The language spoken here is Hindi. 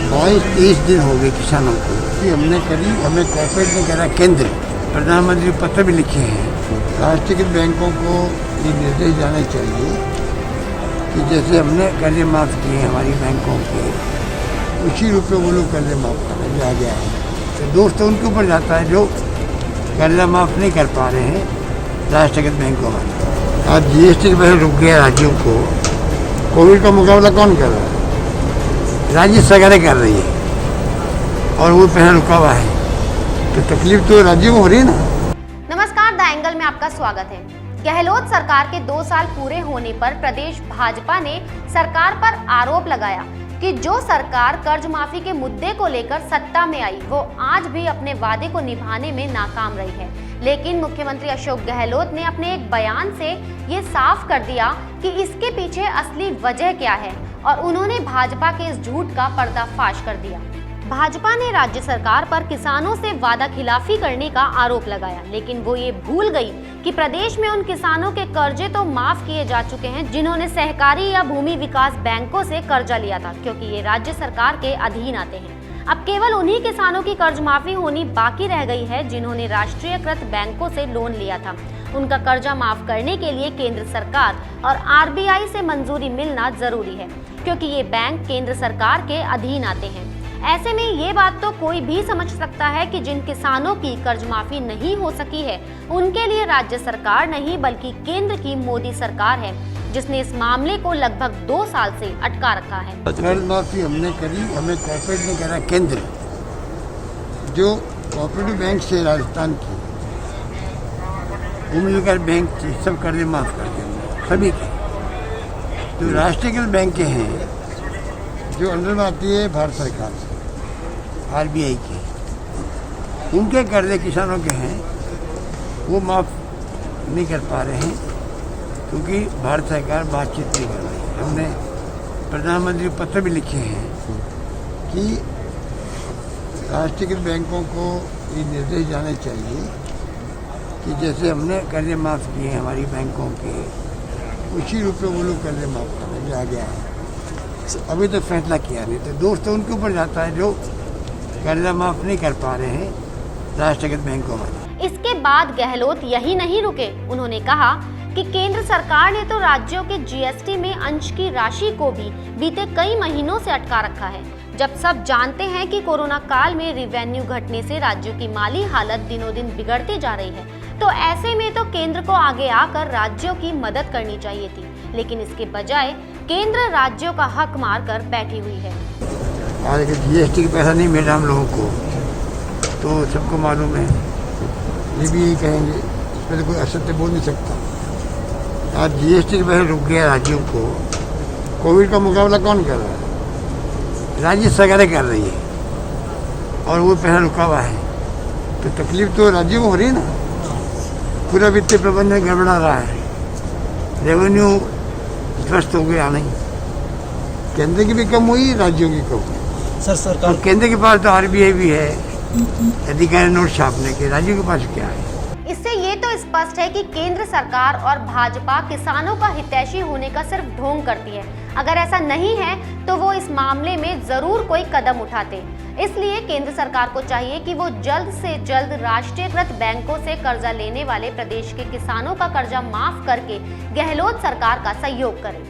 22-23 दिन हो गए किसानों को कि हमने करी, हमें कॉर्पोरेट ने करा, केंद्र प्रधानमंत्री पत्र भी लिखे हैं। राष्ट्रीयकृत बैंकों को ये निर्देश जाने चाहिए कि जैसे हमने कर्जे माफ़ किए हमारी बैंकों के, उसी रूप में वो लोग कर्जे माफ़ करने भी आ गया है। तो दोस्त तो उनके ऊपर जाता है जो कर्जा माफ़ नहीं कर पा रहे हैं राष्ट्रीयकृत बैंकों में। आज जीएसटी की वजह रुक गया राज्यों को। कोविड का मुकाबला कौन कर रहा है? राज्य सरकारें कर रही है और वो पहले रुका हुआ है, तो तकलीफ तो राज्यों में हो रही है ना। नमस्कार, द एंगल में आपका स्वागत है। गहलोत सरकार के 2 साल पूरे होने पर प्रदेश भाजपा ने सरकार पर आरोप लगाया कि जो सरकार कर्ज माफी के मुद्दे को लेकर सत्ता में आई वो आज भी अपने वादे को निभाने में नाकाम रही है। लेकिन मुख्यमंत्री अशोक गहलोत ने अपने एक बयान से ये साफ कर दिया कि इसके पीछे असली वजह क्या है और उन्होंने भाजपा के इस झूठ का पर्दाफाश कर दिया। भाजपा ने राज्य सरकार पर किसानों से वादा खिलाफी करने का आरोप लगाया, लेकिन वो ये भूल गई कि प्रदेश में उन किसानों के कर्जे तो माफ किए जा चुके हैं जिन्होंने सहकारी या भूमि विकास बैंकों से कर्जा लिया था, क्योंकि ये राज्य सरकार के अधीन आते हैं। अब केवल उन्हीं किसानों की कर्ज माफी होनी बाकी रह गई है जिन्होंने राष्ट्रीयकृत बैंकों से लोन लिया था। उनका कर्जा माफ करने के लिए केंद्र सरकार और आरबीआई से मंजूरी मिलना जरूरी है, क्योंकि ये बैंक केंद्र सरकार के अधीन आते हैं। ऐसे में ये बात तो कोई भी समझ सकता है कि जिन किसानों की कर्ज माफी नहीं हो सकी है उनके लिए राज्य सरकार नहीं बल्कि केंद्र की मोदी सरकार है, जिसने इस मामले को लगभग 2 साल से अटका रखा है। कर्ज माफी हमने करी, हमें कॉर्पोरेट ने करा, केंद्र जो कोऑपरेटिव बैंक से राजस्थान की भूमि विकास बैंक से सब कर्जे माफ कर दिए सभी के। जो राष्ट्रीयकृत बैंक हैं जो अंडर में आती है भारत सरकार से, आरबीआई के, उनके कर्जे किसानों के हैं वो माफ नहीं कर पा रहे हैं क्योंकि भारत सरकार बातचीत नहीं कर रही है। हमने प्रधानमंत्री पत्र भी लिखे हैं कि राष्ट्रीयकृत बैंकों को ये निर्देश जाने चाहिए कि जैसे हमने कर्जे माफ़ किए हमारी बैंकों के, उसी रूप में वो लोग कर्जे माफ़ करने भी आ गया है। अभी तो फैसला किया नहीं, तो दोस्त तो उनके ऊपर जाता है जो कर्जा माफ़ नहीं कर पा रहे हैं राष्ट्रीयकृत बैंकों में। इसके बाद गहलोत यही नहीं रुके, उन्होंने कहा कि केंद्र सरकार ने तो राज्यों के जीएसटी में अंश की राशि को भी बीते कई महीनों से अटका रखा है। जब सब जानते हैं कि कोरोना काल में रेवेन्यू घटने से राज्यों की माली हालत दिनों दिन बिगड़ती जा रही है, तो ऐसे में तो केंद्र को आगे आकर राज्यों की मदद करनी चाहिए थी, लेकिन इसके बजाय केंद्र राज्यों का हक मार कर बैठी हुई है। आज अगर जीएसटी का पैसा नहीं मिला हम लोगों को तो सबको मालूम है, ये भी यही कहेंगे, इसमें तो कोई असत्य बोल नहीं सकता। आज जीएसटी की वजह रुक गया राज्यों को। कोविड का मुकाबला कौन कर रहा है? राज्य सरकारें कर रही है और वो पहले रुका हुआ है, तो तकलीफ तो राज्यों में हो रही है ना। पूरा वित्तीय प्रबंधन गड़बड़ा रहा है, रेवेन्यू ध्वस्त हो गया नहीं, केंद्र की भी कम हुई, राज्यों की कम हुई। सर सरकार और केंद्र के पास तो आरबीआई भी है अधिकारी नोट छापने के, राज्यों के पास क्या है? इससे ये तो स्पष्ट है कि केंद्र सरकार और भाजपा किसानों का हितैषी होने का सिर्फ ढोंग करती है। अगर ऐसा नहीं है तो वो इस मामले में जरूर कोई कदम उठाते। इसलिए केंद्र सरकार को चाहिए कि वो जल्द से जल्द राष्ट्रीयकृत बैंकों से कर्जा लेने वाले प्रदेश के किसानों का कर्जा माफ करके गहलोत सरकार का सहयोग करे।